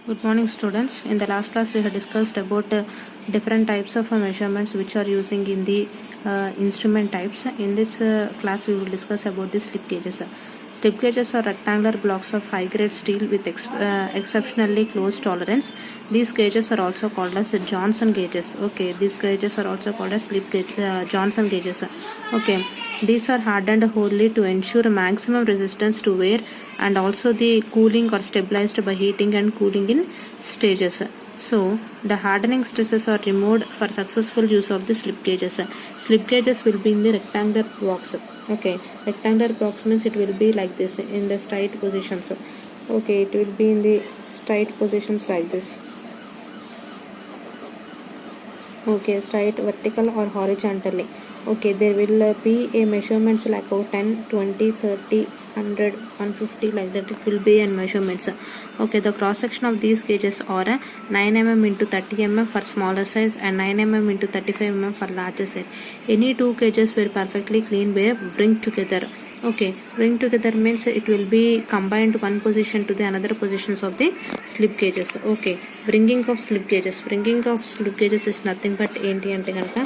Good morning, students. In the last class, we had discussed about different types of measurements which are using in the instrument types. In this class, we will discuss about the slip gauges. Slip gauges are rectangular blocks of high-grade steel with exceptionally close tolerance. These gauges are also called as Johnson gauges. Okay, these gauges are also called as slip gauge, Johnson gauges. Okay, these are hardened wholly to ensure maximum resistance to wear and also the cooling or stabilized by heating and cooling in stages. So the hardening stresses are removed for successful use of the slip gauges. Slip gauges will be in the rectangular box. Okay, rectangular box means it will be like this in the straight positions. Okay, it will be in the straight positions like this. Okay, straight, vertical or horizontally. Okay, there will be a measurements like 10, 20, 30, 100, 150 like that. It will be in measurements. Okay, the cross section of these gauges are 9 mm into 30 mm for smaller size and 9 mm into 35 mm for larger size. Any two gauges were perfectly clean were bring together. Okay, bring together means it will be combined one position to the another positions of the slip gauges. Okay, bringing of slip gauges. Bringing of slip gauges is nothing but ఏంటి అంటే కనుక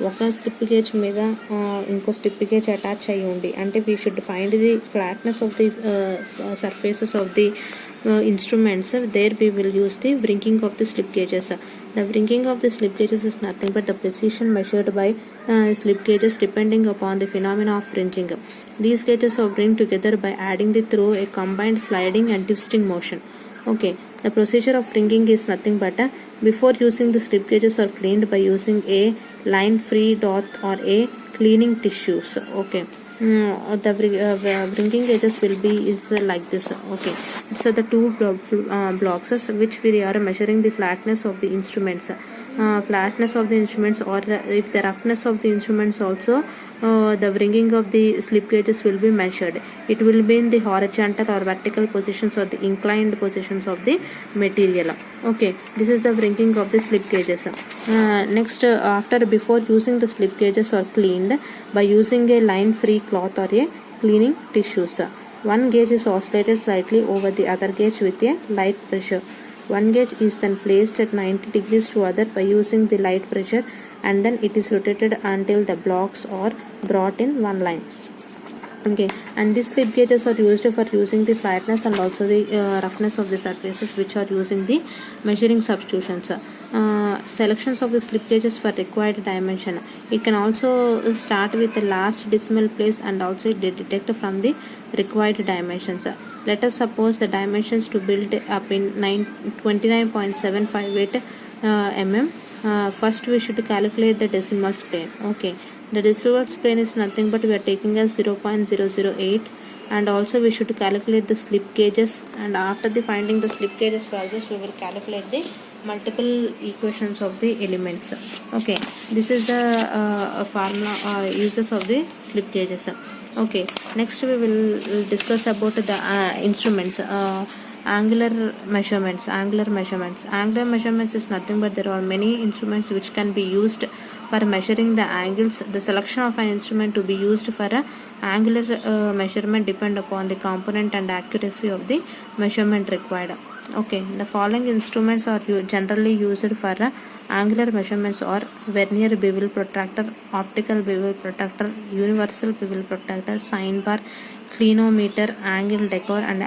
ఒక slip gauge మీద ఇంకో slip gauge attach అయ్యి ఉండి అంటే we should find the flatness of the surfaces of the instruments. There we will use the bringing of the slip gauges. The bringing of the slip gauges is nothing but the precision measured by slip gauges depending upon the phenomena of fringing. These gauges are bring together by adding the through a combined sliding and twisting motion. Okay, the procedure of fringing is nothing but before using the slip gauges are cleaned by using a line free dot or a cleaning tissues. Okay, the bringing gauges will be is like this. Okay, so the two blocks which we are measuring the flatness of the instruments. Flatness of the instruments or if the roughness of the instruments also, the bringing of the slip gauges will be measured. It will be in the horizontal or vertical positions or the inclined positions of the material. Okay, this is the bringing of the slip gauges. Next, before using the slip gauges are cleaned by using a line free cloth or a cleaning tissues. One gauge is oscillated slightly over the other gauge with a light pressure. One gauge is then placed at 90 degrees to other by using the light pressure, and then it is rotated until the blocks are brought in one line. Okay, and these slip gauges are used for using the flatness and also the roughness of the surfaces which are using the measuring substitutions. Selections of the slip gauges for required dimension. It can also start with the last decimal place and also detect from the required dimensions. Let us suppose the dimensions to build up in 29.758 mm. First we should calculate the decimals plane. Okay, the decimals plane is nothing but we are taking as 0.008, and also we should calculate the slip gauges, and after the finding the slip gauges values we will calculate the multiple equations of the elements. Okay, this is the formula uses of the slip gauges. Okay, next we will discuss about the instruments. Angular measurements. Angular measurements is nothing but there are many instruments which can be used for measuring the angles. The selection of an instrument to be used for a angular measurement depend upon the component and accuracy of the measurement required. Okay, the following instruments are generally used for angular measurements are vernier bevel protractor, optical bevel protractor, universal bevel protractor, sine bar, clinometer, angle decker, and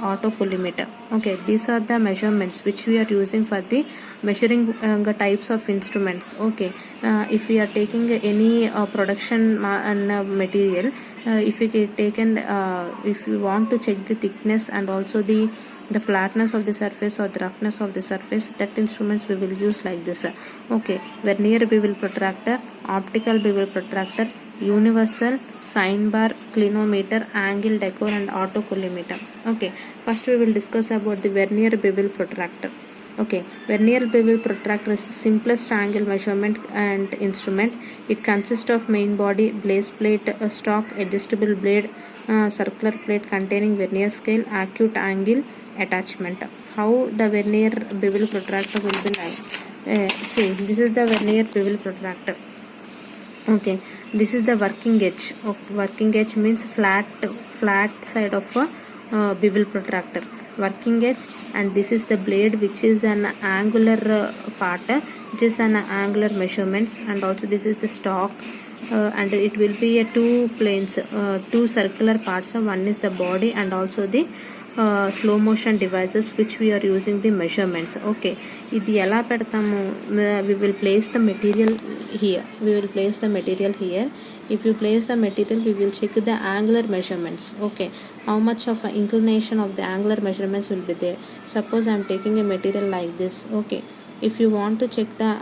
autocollimeter. Okay, these are the measurements which we are using for the measuring types of instruments. Okay, if we are taking any production material, if we taken if we want to check the thickness and also the flatness of the surface or the roughness of the surface, that instruments we will use like this. Okay, vernier bevel protractor, optical bevel protractor, universal, sine bar, clinometer, angle decker, and autocollimeter. Okay, first we will discuss about the vernier bevel protractor. Okay, vernier bevel protractor is the simplest angle measurement and instrument. It consists of main body, blaze plate, stock, adjustable blade, circular plate containing vernier scale, acute angle attachment. How the vernier bevel protractor will be like? See, this is the vernier bevel protractor. Okay, this is the working edge. Working edge means flat side of a bevel protractor. working edge, and this is the blade, which is an angular part, which is an angular measurements, and also this is the stock, and it will be a two planes, two circular parts. One is the body and also the slow motion devices which we are using the measurements. Okay, ఇది ఎలా పెడతాము? We will place the material here. If you place the material, we will check the angular measurements. Okay, how much of inclination of the angular measurements will be there. Suppose I am taking a material like this. Okay, if you want to check the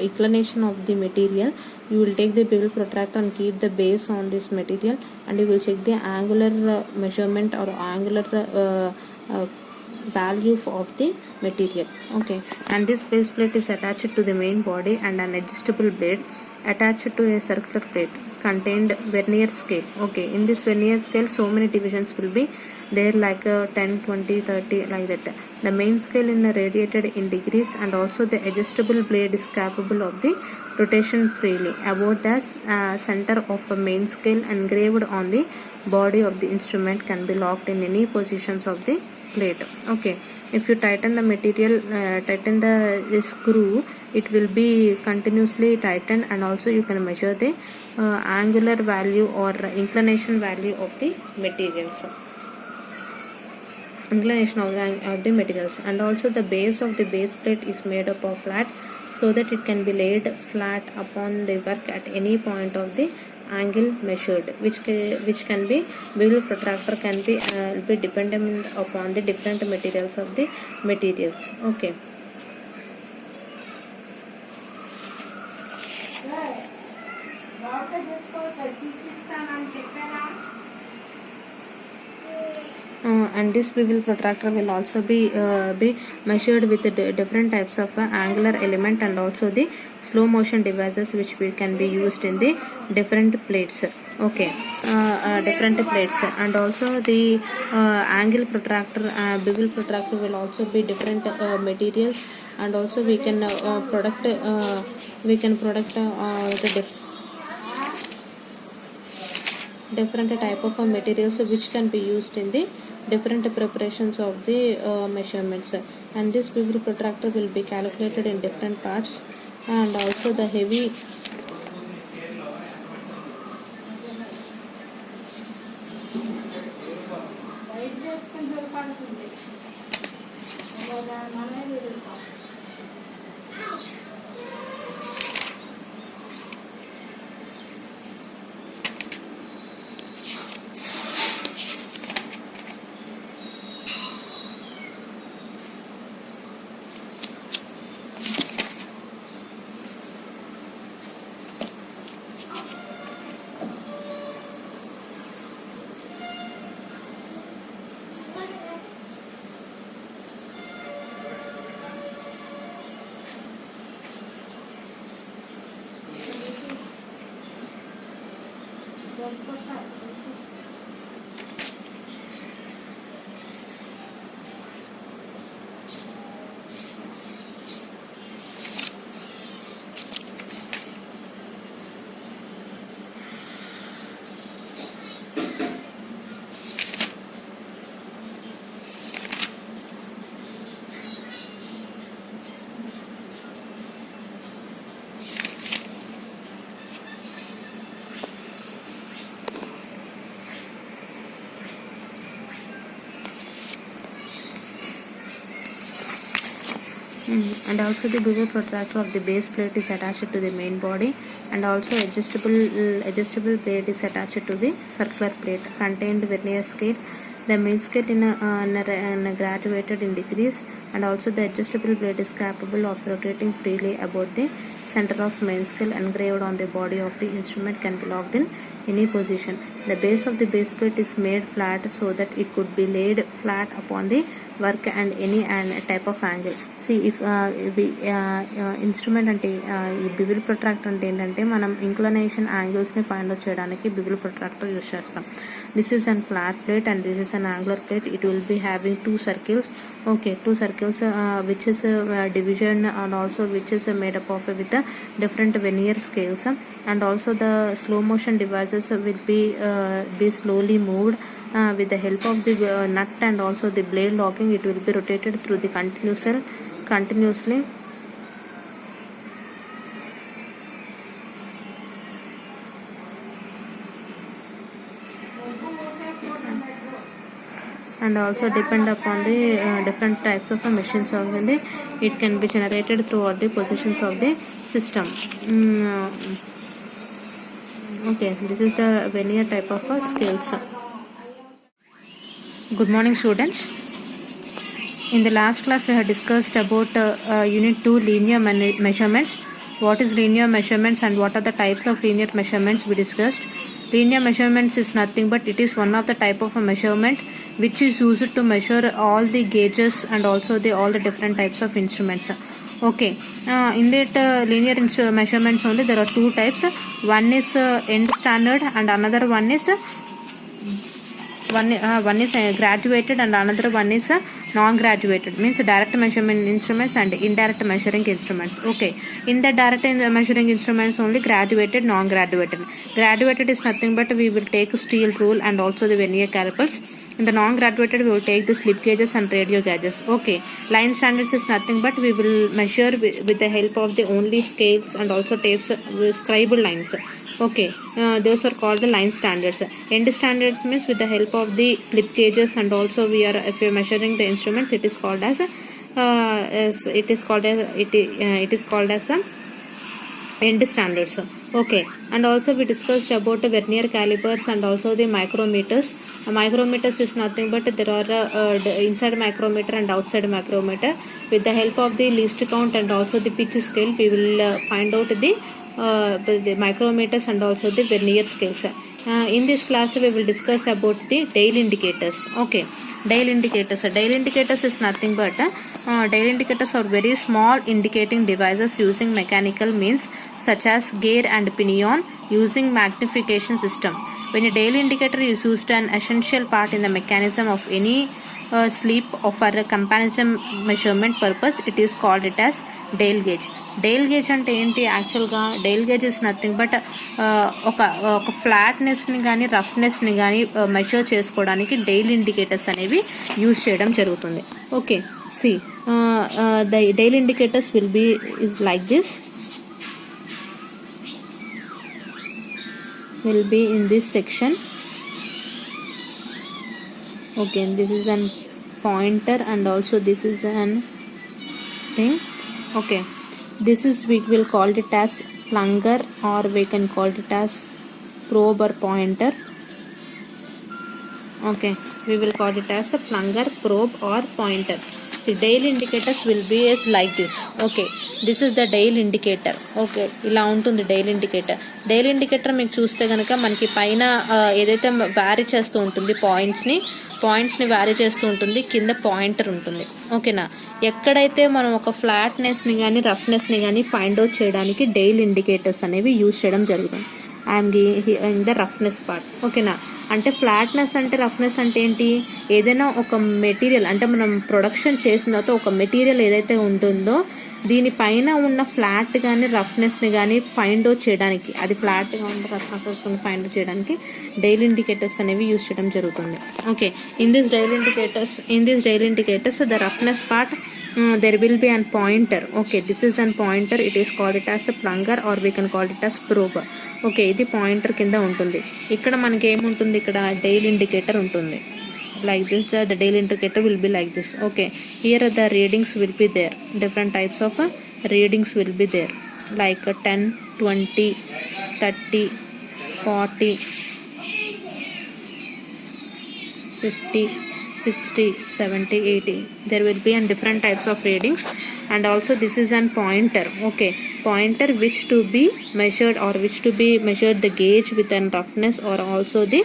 inclination of the material, you will take the bevel protractor and keep the base on this material, and you will check the angular measurement or angular value of the material. Okay, and this base plate is attached to the main body, and an adjustable blade attached to a circular plate contained vernier scale. Okay, in this vernier scale so many divisions will be there, like 10, 20, 30 like that. The main scale in radiated in degrees, and also the adjustable blade is capable of the rotation freely. About the center of a main scale engraved on the body of the instrument can be locked in any positions of the plate. Okay, if you tighten the material, tighten the screw, it will be continuously tightened, and also you can measure the angular value or inclination value of the materials. And also the base of the base plate is made up of flat, so that it can be laid flat upon the work at any point of the angle measured, which can be bevel protractor can be dependent upon the different materials of the materials. Okay. And this bevel protractor will also be measured with different types of angular element, and also the slow motion devices which can be used in the different plates. Okay, different plates, and also the angle protractor, bevel protractor will also be different materials, and also we can product the different type of materials which can be used in the different preparations of the measurements. And this bevel protractor will be calculated in different parts, and also the heavy and also the bevel protractor of the base plate is attached to the main body, and also adjustable plate is attached to the circular plate contained vernier scale. The main scale in graduated in degrees, and also the adjustable plate is capable of rotating freely about the center of main scale engraved on the body of the instrument can be locked in any position. The base of the base plate is made flat, so that it could be laid flat upon the work and any type of angle. See, if instrument అంటే ఈ బివిల్ protractor అంటే ఏంటంటే మనం inclination యాంగిల్స్ని find out చేయడానికి bevel protractor use చేస్తాం. This is an flat plate and this is an angular plate. It will be having two circles. Okay, two circles which is division, and also which is made up of with with different vernier scales, and also the slow motion devices will be slowly moved with the help of the nut and also the blade locking. It will be rotated through the continuously. And also depend upon the different types of machines only it can be generated throughout the positions of the system. Okay, this is the vernier type of scales. Good morning, students. In the last class we have discussed about unit 2 linear measurements. What is linear measurements and what are the types of linear measurements we discussed. Linear measurements is nothing but it is one of the type of a measurement which is used to measure all the gauges and also all the different types of instruments. Okay, in that linear measurements only there are two types. One is end standard and another one is graduated and another one is non-graduated, means direct measurement instruments and indirect measuring instruments. Okay, in the direct measuring instruments only graduated, non-graduated. Graduated is nothing but we will take steel rule and also the vernier calipers. In the non-graduated we will take the slip gauges and radio gauges. Okay, line standards is nothing but we will measure with the help of the only scales and also tapes with scribal lines. Okay, those are called the line standards. End standards means with the help of the slip gauges and also if we are measuring the instruments, it is called as end standards. Okay, and also we discussed about the vernier calipers and also the micrometers. Micrometers is nothing but there are inside micrometer and outside micrometer. With the help of the least count and also the pitch scale, we will find out the micrometers and also the vernier scales. In this class we will discuss about the dial indicators. Okay, dial indicators. Dial indicators is nothing but dial indicators are very small indicating devices using mechanical means such as gear and pinion using magnification system. When a dial indicator is used, an essential part in the mechanism of any sleep or for a comparison measurement purpose, it is called it as dial gauge. Dial gauge అంటే ఏంటి? యాక్చువల్గా dial gauge is nothing but ఒక ఫ్లాట్నెస్ని కానీ రఫ్నెస్ని కానీ measure చేసుకోవడానికి dial indicators అనేవి use చేయడం జరుగుతుంది. Okay, see the dial indicators will be is like this, will be in this section. Okay, this is an pointer and also this is an thing. Okay, this is we will call it as plunger or we can call it as probe or pointer. Okay, we will call it as a plunger, probe or pointer. See, dial indicators will be as like this. Okay, this is the dial indicator. Okay, ఇలా ఉంటుంది dial indicator. Dial indicator మీకు చూస్తే కనుక మనకి పైన ఏదైతే vary చేస్తూ ఉంటుంది పాయింట్స్ని వ్యారీ చేస్తూ ఉంటుంది, కింద పాయింటర్ ఉంటుంది. ఓకేనా, ఎక్కడైతే మనం ఒక ఫ్లాట్నెస్ని కానీ రఫ్నెస్ని కానీ ఫైండ్ అవుట్ చేయడానికి డైల్ ఇండికేటర్స్ అనేవి యూజ్ చేయడం జరుగుతుంది. I'm in the roughness part. ఓకేనా, అంటే ఫ్లాట్నెస్ అంటే రఫ్నెస్ అంటే ఏంటి? ఏదైనా ఒక మెటీరియల్ అంటే మనం ప్రొడక్షన్ చేసిన తర్వాత ఒక మెటీరియల్ ఏదైతే ఉంటుందో దీనిపైన ఉన్న ఫ్లాట్ కానీ రఫ్నెస్ని కానీ ఫైండ్ అవుట్ చేయడానికి, అది ఫ్లాట్గా ఉన్న రఫ్నెస్ ఫైండ్ అవుట్ చేయడానికి డైల్ ఇండికేటర్స్ అనేవి యూజ్ చేయడం జరుగుతుంది. Okay, in this dial indicators the roughness part there will be an pointer. Okay, this is an pointer. It is called it as a plunger or we can call it as probe. Okay, ఇది pointer కింద ఉంటుంది. ఇక్కడ మనకి ఏముంటుంది? ఇక్కడ dial indicator ఉంటుంది. Like this, the dial indicator will be like this. Okay, here the readings will be there. Different types of readings will be there, like 10, 20, 30, 40, 50, 60, 70, 80. There will be different types of readings. And also this is an pointer. Okay, pointer which to be measured or which to be measured the gauge with an roughness or also the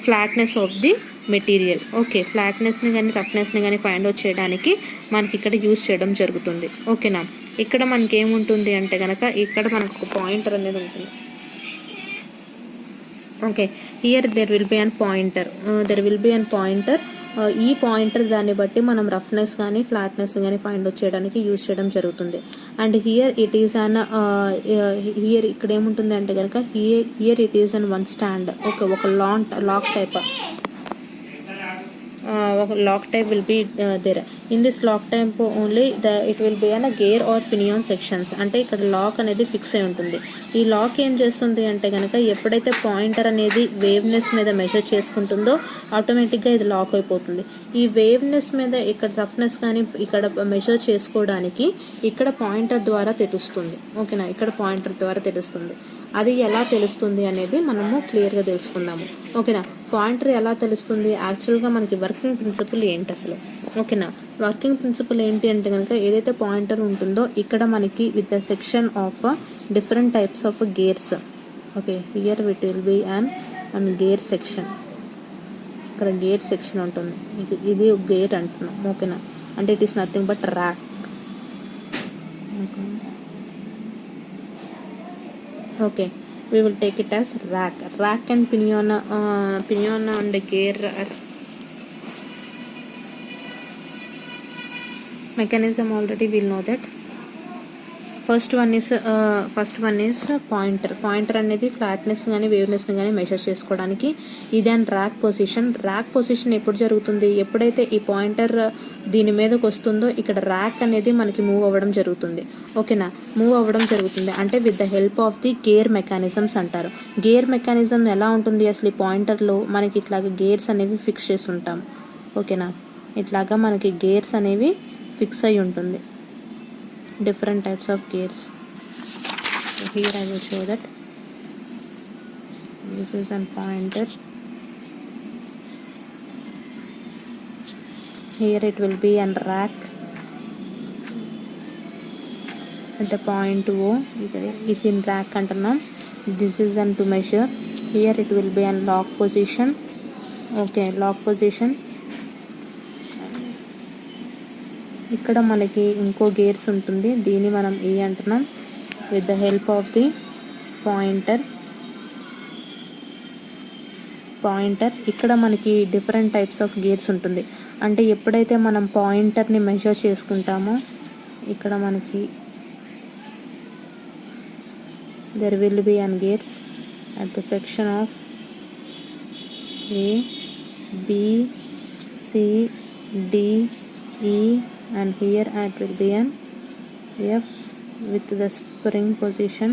flatness of the material. Okay, ఫ్లాట్నెస్ని కానీ రఫ్నెస్ని కానీ find out చేయడానికి మనకి ఇక్కడ use చేయడం జరుగుతుంది. ఓకేనా, ఇక్కడ మనకి ఏముంటుంది అంటే కనుక ఇక్కడ మనకు ఒక పాయింటర్ అనేది ఉంటుంది. Okay, here there will be an pointer. ఈ పాయింటర్ దాన్ని బట్టి మనం రఫ్నెస్ కానీ ఫ్లాట్నెస్ కానీ ఫైండ్ అవుట్ చేయడానికి యూజ్ చేయడం జరుగుతుంది. And here it is an here ఇక్కడ ఏముంటుంది అంటే కనుక here it is an one stand. ఒక లాక్ టైప్ ఒక lock type will be there. In this lock type only it will be an gear or pinion sections. అంటే ఇక్కడ lock అనేది fix అయి ఉంటుంది. ఈ లాక్ ఏం చేస్తుంది అంటే కనుక ఎప్పుడైతే పాయింటర్ అనేది వేవ్నెస్ మీద మెజర్ చేసుకుంటుందో ఆటోమేటిక్గా ఇది లాక్ అయిపోతుంది. ఈ వేవ్నెస్ మీద ఇక్కడ రఫ్నెస్ కానీ ఇక్కడ మెజర్ చేసుకోవడానికి ఇక్కడ పాయింటర్ ద్వారా తెలుస్తుంది. ఓకేనా, ఇక్కడ పాయింటర్ ద్వారా తెలుస్తుంది. అది ఎలా తెలుస్తుంది అనేది మనము క్లియర్గా తెలుసుకుందాము. ఓకేనా, పాయింటర్ ఎలా తెలుస్తుంది, యాక్చువల్గా మనకి వర్కింగ్ ప్రిన్సిపల్ ఏంటి అసలు. ఓకేనా, వర్కింగ్ ప్రిన్సిపల్ ఏంటి అంటే కనుక ఏదైతే పాయింటర్ ఉంటుందో ఇక్కడ మనకి with the section of different types of gears. Okay, here it will B and gear section. ఇక్కడ గేర్ సెక్షన్ ఉంటుంది. ఇది గేర్ అంటున్నాం. ఓకేనా, అంటే it is nothing but rack. Okay, we will take it as rack and pinion and gear mechanism. Already we'll know that. First one is pointer అనేది flatness కానీ వేవ్నెస్ కానీ measure చేసుకోవడానికి. ఇది అండ్ ర్యాక్ పొజిషన్ ఎప్పుడు జరుగుతుంది, ఎప్పుడైతే ఈ పాయింటర్ దీని మీదకి వస్తుందో ఇక్కడ ర్యాక్ అనేది మనకి మూవ్ అవ్వడం జరుగుతుంది. ఓకేనా, మూవ్ అవ్వడం జరుగుతుంది అంటే with the help of the gear mechanisms అంటారు. గేర్ మెకానిజం ఎలా ఉంటుంది అసలు, ఈ పాయింటర్లో మనకి ఇట్లాగా గేర్స్ అనేవి ఫిక్స్ చేసి ఉంటాం. ఓకేనా, ఇట్లాగా మనకి గేర్స్ అనేవి ఫిక్స్ అయి ఉంటుంది. Different types of gears. So here I will show that this is a pointer. Here it will be a rack at the point O. If in rack antunnam, this is an to measure. Here it will be a lock position. Okay, lock position. ఇక్కడ మనకి ఇంకో gears ఉంటుంది, దీన్ని మనం ఏ అంటున్నాం. With the help of the pointer ఇక్కడ మనకి different types of gears ఉంటుంది. అంటే ఎప్పుడైతే మనం పాయింటర్ని మెజర్ చేసుకుంటామో ఇక్కడ మనకి there will be an gears at the section of A, B, C, D, E, and here it will be an F with the spring position.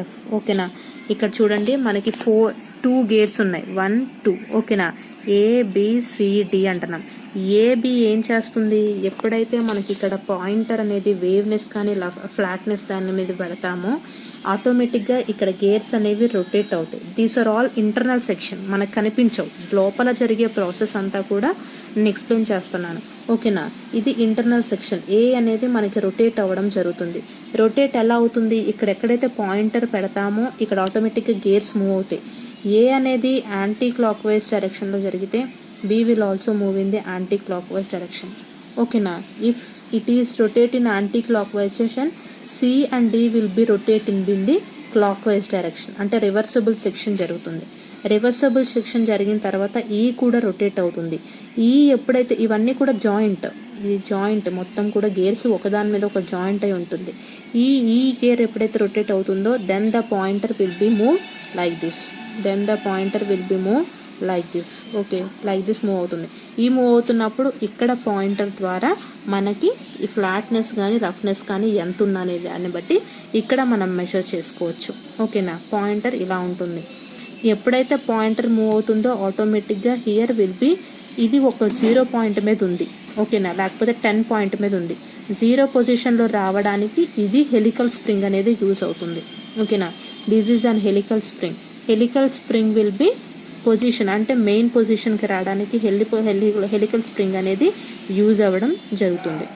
F. ఓకేనా, ఇక్కడ చూడండి మనకి 2 గేర్స్ ఉన్నాయి, 1 2. ఓకేనా, ABCD అంటున్నాం. ఏబి ఏం చేస్తుంది, ఎప్పుడైతే మనకి ఇక్కడ పాయింటర్ అనేది వేవ్నెస్ కానీ ఫ్లాట్నెస్ దాని మీద పెడతామో ఆటోమేటిక్గా ఇక్కడ గేర్స్ అనేవి రొటేట్ అవుతాయి. These are all internal section, మనకు కనిపించవు. లోపల జరిగే ప్రాసెస్ అంతా కూడా నేను ఎక్స్ప్లెయిన్ చేస్తున్నాను. ఓకేనా, ఇది ఇంటర్నల్ సెక్షన్. ఏ అనేది మనకి రొటేట్ అవ్వడం జరుగుతుంది. రొటేట్ ఎలా అవుతుంది, ఇక్కడ ఎక్కడైతే పాయింటర్ పెడతామో ఇక్కడ ఆటోమేటిక్గా గేర్స్ మూవ్ అవుతాయి. ఏ అనేది యాంటీ క్లాక్ వైజ్ డైరెక్షన్లో జరిగితే B will also move in the anti-clockwise direction. Okay, now if it is rotate in anti-clockwise direction, C and D will be rotating in the clockwise direction. అంటే reversible section జరుగుతుంది. Reversible section జరిగిన తర్వాత ఈ కూడా rotate అవుతుంది. ఈ ఎప్పుడైతే ఇవన్నీ కూడా ఇది జాయింట్ మొత్తం కూడా గేర్స్ ఒకదాని మీద ఒక జాయింట్ అయి ఉంటుంది. ఈ గేర్ ఎప్పుడైతే రొటేట్ అవుతుందో then the pointer will be move like this. Like this. Okay, like this move అవుతుంది. ఈ మూవ్ అవుతున్నప్పుడు ఇక్కడ పాయింటర్ ద్వారా మనకి ఈ ఫ్లాట్నెస్ కానీ రఫ్నెస్ కానీ ఎంత ఉన్ననే దాన్ని బట్టి ఇక్కడ మనం మెజర్ చేసుకోవచ్చు. ఓకేనా, పాయింటర్ ఇలా ఉంటుంది. ఎప్పుడైతే పాయింటర్ మూవ్ అవుతుందో ఆటోమేటిక్గా హియర్ విల్ బి ఇది ఒక 0 పాయింట్ మీద ఉంది. ఓకేనా, లేకపోతే 10 పాయింట్ మీద ఉంది. 0 పొజిషన్లో రావడానికి ఇది హెలికల్ స్ప్రింగ్ అనేది యూజ్ అవుతుంది. ఓకేనా, this is an helical spring. Helical spring will be position అంటే మెయిన్ పొజిషన్కి రావడానికి హెలికల్ స్ప్రింగ్ అనేది యూజ్ అవ్వడం జరుగుతుంది.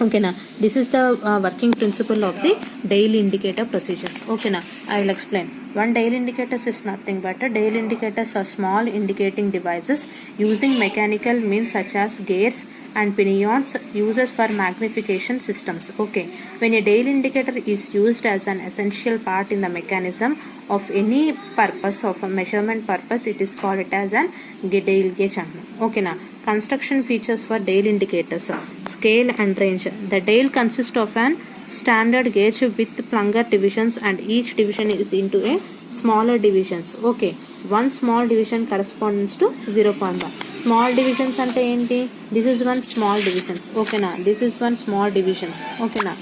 ఓకేనా, this is the working principle of the dial indicator procedures. ఓకేనా, I will explain. One dial indicators is nothing but dial indicators are small indicating devices using mechanical means such as gears and pinions used for magnification systems. Okay, when a dial indicator is used as an essential part in the mechanism of any purpose of a measurement purpose, it is called it as an dial gauge. Okay, now construction features for dial indicators: scale and range. The dial consists of an standard gauge with plunger divisions, and each division is into a smaller divisions. Okay, one small division corresponds to 0.1. Small divisions ante enti, this is one small divisions. Okay na, this is one small divisions. Okay na,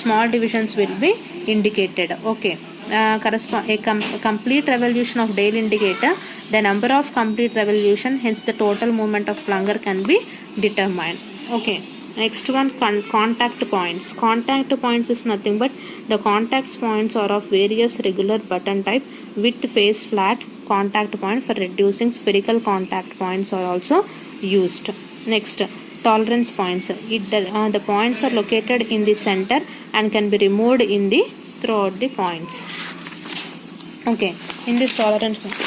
small divisions will be indicated. Okay, complete revolution of dial indicator, the number of complete revolution, hence the total movement of plunger can be determined. Okay, next one, contact points. Contact points is nothing but the contact points are of various regular button type with face flat contact point. For reducing spherical contact points are also used. Next, tolerance points. The points are located in the center and can be removed in the throughout the points. Okay, in this tolerance point,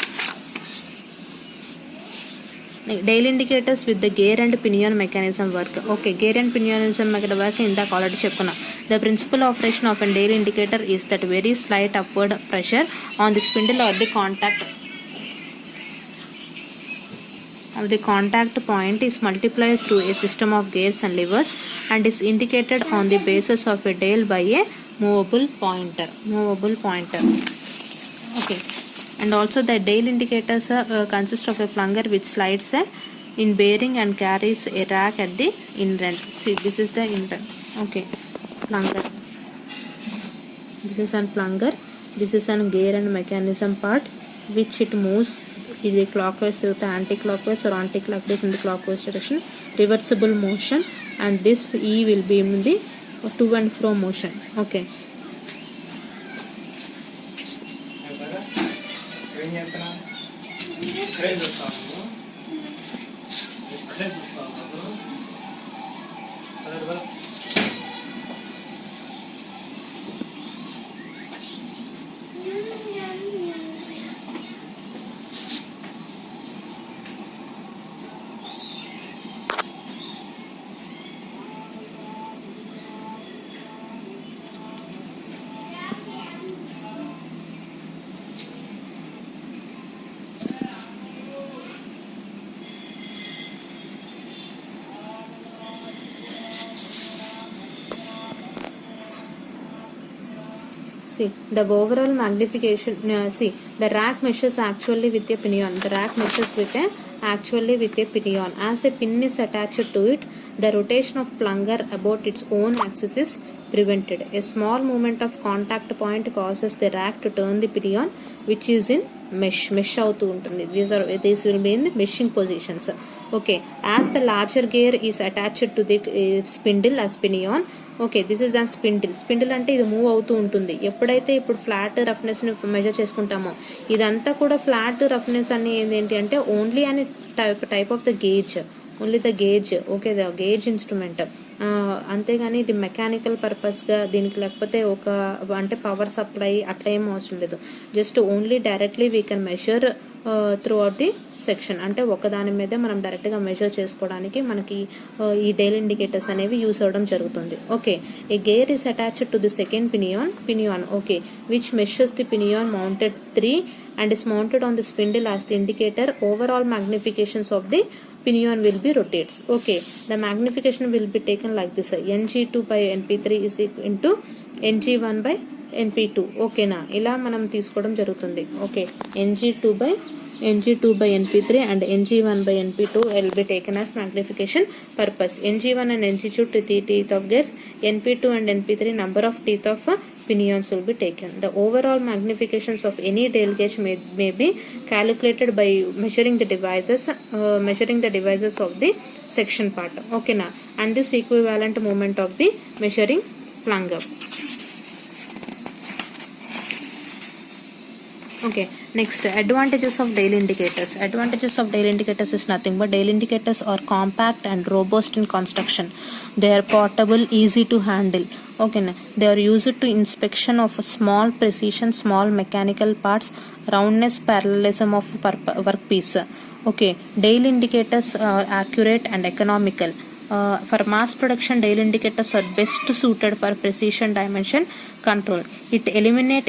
dial indicators with the gear and pinion mechanism work. Okay, gear and pinion mechanism work ఇందాక already చెప్పుకున్నా. The principal operation of a dial indicator is that very slight upward pressure on the spindle or the contact point is multiplied through a system of gears and levers and is indicated on the basis of a dial by a movable pointer. Okay, and also the dial indicators consist of a plunger which slides in bearing and carries a rack at the inlet. See, this is the inlet. Okay, plunger. This is an plunger. This is an gear and mechanism part which it moves either clockwise through the anti-clockwise or anti-clockwise in the clockwise direction. Reversible motion, and this E will be in the to and fro motion. Okay. See, the overall magnification, the rack measures actually with a pinion. The rack measures actually with a pinion. As a pin is attached to it, the rotation of plunger about its own axis is prevented. A small movement of contact point causes the rack to turn the pinion, which is in mesh అవుతూ ఉంటుంది. These will be in the meshing positions. Okay, as the larger gear is attached to the spindle as pinion. Okay, this is the spindle అంటే ఇది move అవుతూ ఉంటుంది. ఎప్పుడైతే ఇప్పుడు flat రఫ్నెస్ని measure చేసుకుంటామో ఇదంతా కూడా ఫ్లాట్ రఫ్నెస్ అని ఏంటి అంటే ఓన్లీ అని type of the gauge, only the gauge. Okay, the gauge instrument. అంతేగాని ఇది మెకానికల్ పర్పస్గా దీనికి లేకపోతే ఒక అంటే పవర్ సప్లై అట్లా ఏం అవసరం లేదు. Just only directly we can measure through out the section. అంటే ఒకదాని మీదే మనం డైరెక్ట్గా మెజర్ చేసుకోవడానికి మనకి ఈ డైల్ ఇండికేటర్స్ అనేవి యూస్ అవ్వడం జరుగుతుంది. Okay, a gear is attached to the second pinion. Okay, which measures the pinion mounted 3 and is mounted on the spindle as the indicator. Overall magnifications of the pinion will be rotates. Okay, the magnification will be taken like this: ng2 by np3 is equal into ng1 by np2. Okay నా, ఇలా మనం తీసుకోవడం జరుగుతుంది. Okay, ng2 by np3 and ng1 by np2 will be taken as magnification purpose. ng1 and ng2 teeth of gears, np2 and np3 number of teeth of pinions will be taken. The overall magnifications of any dial gauge may be calculated by measuring the devices of the section part. Okay na, and this equivalent movement of the measuring plunger. Okay, next, advantages of dial indicators. Advantages of dial indicators is nothing but dial indicators are compact and robust in construction. They are portable, easy to handle. ఓకేనా. They are used to inspection of small precision, small mechanical parts, roundness, parallelism of work piece. Okay, Dale indicators are accurate and economical. For mass production, Dale indicators are best suited for precision dimension control. It eliminate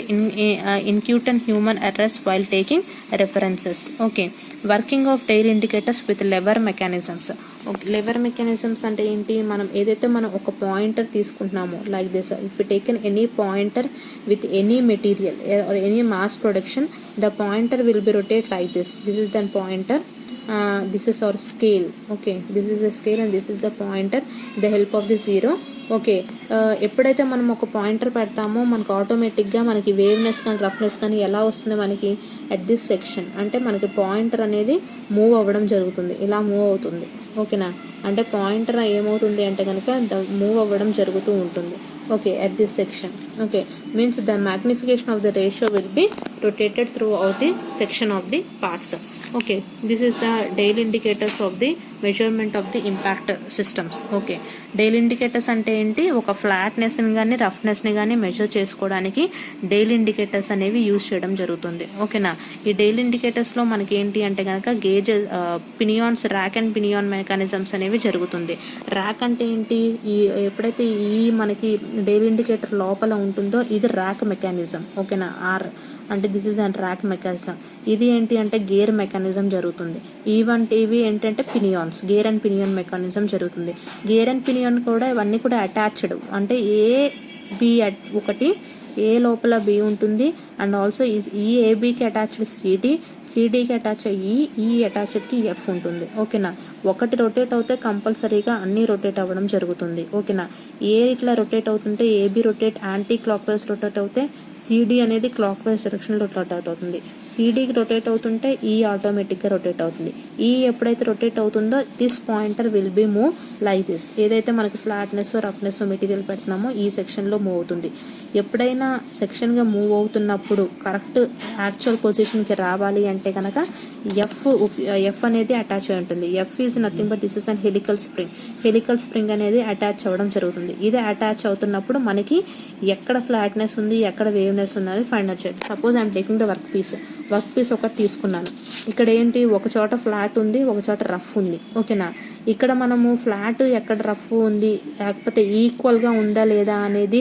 incutant human errors while taking references. Okay, working of Dale indicators with lever mechanisms. Okay, lever mechanisms అంటే ఏంటి, మనం ఏదైతే మనం ఒక pointer తీసుకుంటున్నామో like this, if you taken any pointer with any material or any mass production, the pointer will be rotate like this. This is the pointer. This is our scale. Okay, this is a scale and this is the pointer, the help of the zero. Okay, ఎప్పుడైతే మనం ఒక pointer పెడతామో మనకు ఆటోమేటిక్గా మనకి వేవ్నెస్ కానీ roughness కానీ ఎలా వస్తుంది మనకి అట్ దిస్ సెక్షన్, అంటే మనకి పాయింటర్ అనేది మూవ్ అవ్వడం జరుగుతుంది, ఇలా మూవ్ అవుతుంది. ఓకేనా, అంటే పాయింటర్ ఏమవుతుంది అంటే కనుక మూవ్ అవ్వడం జరుగుతూ ఉంటుంది. Okay, at this section. Okay, means the magnification of the ratio will be rotated through out the section of the parts. Okay, this is the Dale indicators of the measurement of the impact systems. Okay, Dale indicators అంటే ఏంటి, ఒక flatness ని కానీ roughness ని కానీ measure చేసుకోవడానికి Dale indicators అనేవి use చేయడం జరుగుతుంది. ఓకేనా, ఈ Dale indicators లో మనకి ఏంటి అంటే కనుక గేజ్, పినియాన్స్, ర్యాక్ అండ్ పినియాన్ మెకానిజమ్స్ అనేవి జరుగుతుంది. ర్యాక్ అంటే ఏంటి, ఈ ఎప్పుడైతే ఈ మనకి Dale indicator లోపల ఉంటుందో ఇది ర్యాక్ మెకానిజం. ఓకేనా, ఆర్ అంటే this is and rack mechanism. ఇది ఏంటి అంటే గేర్ మెకానిజం జరుగుతుంది. ఇవి ఏంటంటే పినియాన్స్, గేర్ అండ్ పినియాన్ మెకానిజం జరుగుతుంది. గేర్ అండ్ పినియాన్ కూడా ఇవన్నీ కూడా అటాచ్డ్, అంటే బి ఒకటి ఏ లోపల బి ఉంటుంది, అండ్ ఆల్సో ఈ ఏబికి అటాచ్డ్ సిడికి అటాచ్ ఈ అటాచ్డ్కి ఎఫ్ ఉంటుంది. ఓకేనా, ఒకటి రొటేట్ అవుతే కంపల్సరీగా అన్ని రొటేట్ అవ్వడం జరుగుతుంది. ఓకేనా, ఏ ఇట్లా రొటేట్ అవుతుంటే AB rotate anticlockwise rotate అవుతే సిడి అనేది క్లాక్ వైజ్ డైరెక్షన్ రొటేట్ అవుతుంది. సిడికి రొటేట్ అవుతుంటే ఈ ఆటోమేటిక్గా రొటేట్ అవుతుంది. ఈ ఎప్పుడైతే రొటేట్ అవుతుందో this pointer will be move like this. ఏదైతే మనకి ఫ్లాట్నెస్ రఫ్నెస్ మెటీరియల్ పెడుతున్నామో ఈ సెక్షన్లో మూవ్ అవుతుంది. ఎప్పుడైనా సెక్షన్గా మూవ్ అవుతున్నప్పుడు కరెక్ట్ యాక్చువల్ పొజిషన్కి రావాలి అంటే కనుక ఎఫ్ అనేది అటాచ్ అయి ఉంటుంది. F is nothing but this is and helical spring అనేది అటాచ్ అవ్వడం జరుగుతుంది. ఇది అటాచ్ అవుతున్నప్పుడు మనకి ఎక్కడ ఫ్లాట్నెస్ ఉంది, ఎక్కడ వేవ్నెస్ ఉన్నది ఫైండ్ అవుట్ చేయాలి. Suppose I'm taking the work piece ఒకటి తీసుకున్నాను. ఇక్కడ ఏంటి, ఒక చోట ఫ్లాట్ ఉంది, ఒక చోట రఫ్ ఉంది. ఓకేనా, ఇక్కడ మనము ఫ్లాట్ ఎక్కడ రఫ్ ఉంది లేకపోతే ఈక్వల్ గా ఉందా లేదా అనేది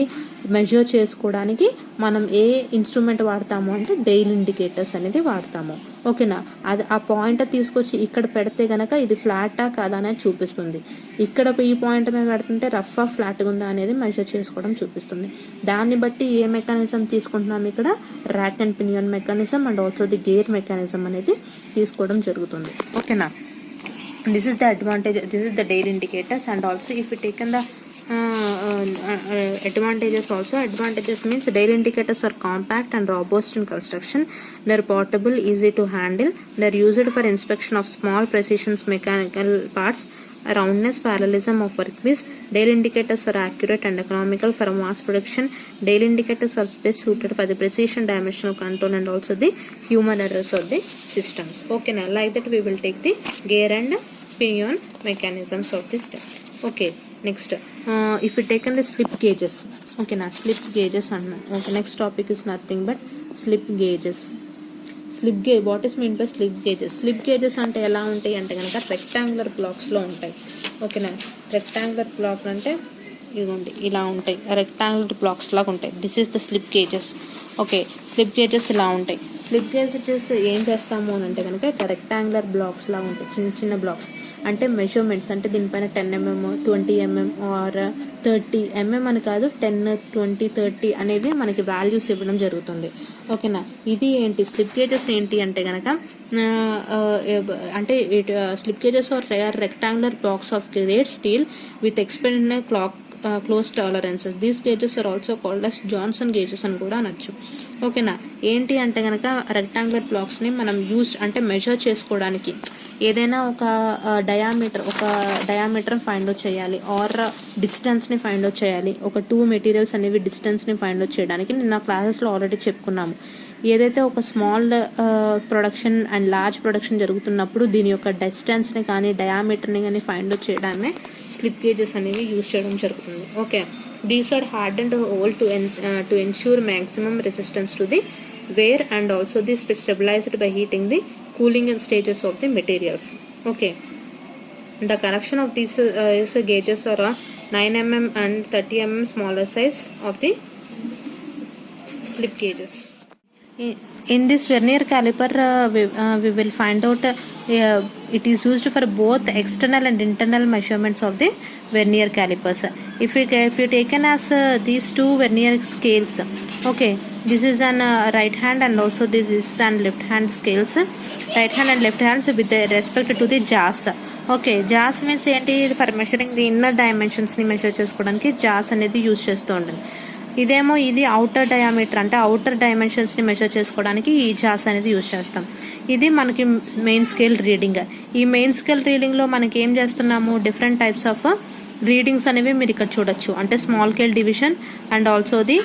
మెజర్ చేసుకోవడానికి మనం ఏ ఇన్స్ట్రుమెంట్ వాడతాము అంటే డైల్ ఇండికేటర్స్ అనేది వాడతాము. ఓకేనా, అది ఆ పాయింటర్ తీసుకొచ్చి ఇక్కడ పెడితే గనక ఇది ఫ్లాటా కాదా అనేది చూపిస్తుంది. ఇక్కడ ఈ పాయింట్ మీద పెడుతుంటే రఫ్ ఫ్లాట్గా ఉందా అనేది మెజర్ చేసుకోవడం చూపిస్తుంది. దాన్ని బట్టి ఏ మెకానిజం తీసుకుంటున్నాం, ఇక్కడ rack and pinion mechanism and also the gear mechanism అనేది తీసుకోవడం జరుగుతుంది. ఓకేనా, this is the advantage, this is the Dale indicators. And also if we taken the advantages means Dale indicators are compact and robust in construction. They are portable, easy to handle. They are used for inspection of small precision mechanical parts, roundness, parallelism of workpiece. Dale indicators are accurate and economical for mass production. Dale indicators are best suited for the precision dimensional control and also the human errors of the systems. Okay, now like that we will take the gear and pinion mechanisms of this step. Okay, next if we take in the slip gauges. Okay, now slip gauges and okay, next topic is nothing but slip gauges. Slip gauge, what is mean by slip gauges? Slip gauges అంటే ఎలా ఉంటాయి అంటే కనుక rectangular బ్లాక్స్లో ఉంటాయి. ఓకేనా, rectangular black అంటే ఇదిగోండి ఇలా ఉంటాయి, రెక్టాంగులర్ బ్లాక్స్ లాగా ఉంటాయి. This is the slip gauges. Okay, slip gauges ఇలా ఉంటాయి. స్లిప్ గేజెస్ ఏం చేస్తాము అని అంటే కనుక రెక్టాంగులర్ బ్లాక్స్ లాగా ఉంటాయి, చిన్న చిన్న బ్లాక్స్. అంటే మెజర్మెంట్స్ అంటే దీనిపైన 10 mm 20 mm ఆర్ 30 mm అని కాదు, 10 20 30 అనేవి మనకి వాల్యూస్ ఇవ్వడం జరుగుతుంది. ఓకేనా, ఇది ఏంటి స్లిప్ గేజెస్ ఏంటి అంటే కనుక అంటే slip gauges are rectangular blocks of grade steel with expanded close tolerances. These gauges are also called as Johnson gauges అని కూడా అనొచ్చు. ఓకేనా, ఏంటి అంటే కనుక రెక్టాంగులర్ బ్లాక్స్ని మనం అంటే మెజర్ చేసుకోవడానికి ఏదైనా ఒక డయామీటర్ ఫైండ్ అవుట్ చేయాలి ఆర్ డిస్టెన్స్ని ఫైండ్ అవుట్ చేయాలి. ఒక 2 మెటీరియల్స్ అనేవి డిస్టెన్స్ని ఫైండ్ అవుట్ చేయడానికి నిన్న క్లాసెస్లో ఆల్రెడీ చెప్పుకున్నాము. ఏదైతే ఒక small production and large production జరుగుతున్నప్పుడు దీని యొక్క డిస్టెన్స్ని కానీ డయామీటర్ని కానీ ఫైండ్ అవుట్ చేయడమే స్లిప్ గేజెస్ అనేవి యూజ్ చేయడం జరుగుతుంది. Okay, These are hardened whole to ensure maximum resistance to the wear and also this stabilized by heating the cooling stages of the materials. Okay. The connection of these gauges are 9 mm and 30 mm smaller size of the slip gauges. In this vernier caliper, we will find out it is used for both external and internal measurements of the vernier calipers. If you taken as these two vernier scales, okay, this is an right hand and also this is an left hand scales, right hand and left hands with respect to the jaws. Okay, jaws means ఏంటి? For measuring the inner dimensions ని measure చేసుకోవడానికి jaws అనేది use చేస్తూ ఉంటుంది. ఇదేమో ఇది outer diameter అంటే outer dimensions ని మెషర్ చేసుకోవడానికి ఈ జాస్ అనేది యూజ్ చేస్తాం. ఇది మనకి మెయిన్ స్కేల్ రీడింగ్. ఈ మెయిన్ స్కేల్ రీడింగ్ లో మనకి ఏం చేస్తున్నాము, డిఫరెంట్ టైప్స్ ఆఫ్ రీడింగ్స్ అనేవి మీరు ఇక్కడ చూడొచ్చు. అంటే small scale division and also the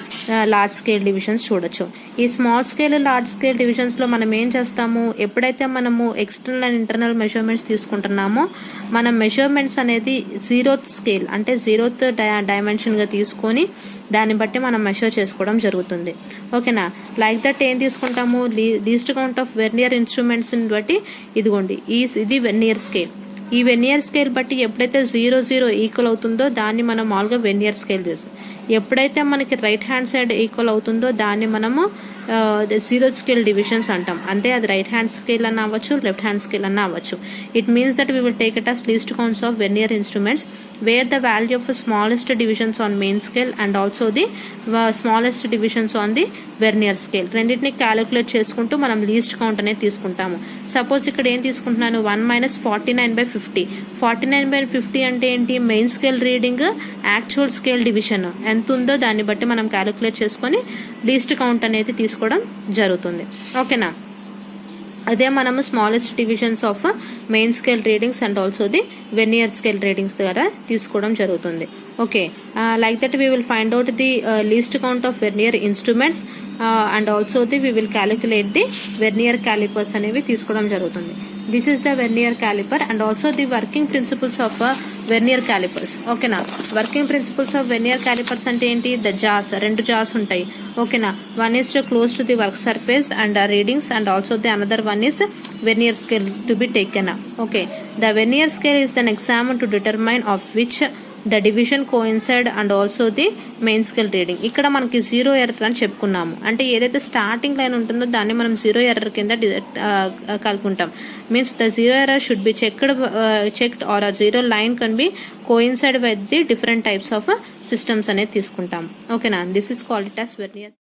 large scale divisions చూడొచ్చు. ఈ small scale large scale divisions లో మనం ఏం చేస్తాము, ఎప్పుడైతే మనము ఎక్స్టర్నల్ అండ్ ఇంటర్నల్ మెజర్మెంట్స్ తీసుకుంటున్నామో మనం మెజర్మెంట్స్ అనేది జీరోత్ స్కేల్ అంటే జీరోత్ డైమెన్షన్ గా తీసుకొని దాన్ని బట్టి మనం మెషర్ చేసుకోవడం జరుగుతుంది. ఓకేనా? లైక్ దట్ ఏం తీసుకుంటాము, least count of vernier instruments బట్టి ఇదిగోండి ఇది వెర్నియర్ స్కేల్. ఈ వెర్నియర్ స్కేల్ బట్టి ఎప్పుడైతే 0 ఈక్వల్ అవుతుందో దాన్ని మనం మామూలుగా వెర్నియర్ స్కేల్ చేస్తాం. ఎప్పుడైతే మనకి రైట్ హ్యాండ్ సైడ్ ఈక్వల్ అవుతుందో దాన్ని మనము జీరో స్కేల్ డివిజన్స్ అంటాం. అంటే అది రైట్ హ్యాండ్ స్కేల్ అన్న అవ్వచ్చు, లెఫ్ట్ హ్యాండ్ స్కేల్ అన్న అవ్వచ్చు. It means that we will take it as least counts of vernier instruments where the value of the smallest divisions on main scale and also the smallest divisions on the vernier scale రెండింటిని calculate చేసుకుంటూ మనం least count అనేది తీసుకుంటాము. Suppose ఇక్కడ ఏం తీసుకుంటున్నాను, 1 - 49/50. 49/50 అంటే ఏంటి, main scale reading actual scale division ఎంత ఉందో దాన్ని బట్టి మనం క్యాలిక్యులేట్ చేసుకొని లీస్ట్ కౌంట్ అనేది తీసుకోవడం జరుగుతుంది. ఓకేనా? అదే మనము smallest divisions of main scale readings and also the vernier scale readings ద్వారా తీసుకోవడం జరుగుతుంది. Okay, like that we will find out the least count of vernier instruments and also the we will calculate the vernier calipers అనేవి తీసుకోవడం జరుగుతుంది. This is the vernier caliper and also the working principles of vernier calipers. ఓకేనా? Working principles of vernier calipers అంటే ఏంటి, the jaws, 2 jaws ఉంటాయి. ఓకేనా? One is close to the work surface and readings and also the another one is vernier scale to be taken. Okay, the vernier scale is then examine to determine of which the division coincide and also the main scale reading. ఇక్కడ మనకి 0 error అని చెప్పుకున్నాము. అంటే ఏదైతే starting line ఉంటుందో దాన్ని మనం 0 error కింద కలుపుకుంటాం. Means the 0 error should be checked or a 0 line can be coincide with the different types of systems అనేది తీసుకుంటాం. ఓకేనా? This is called it as vernier.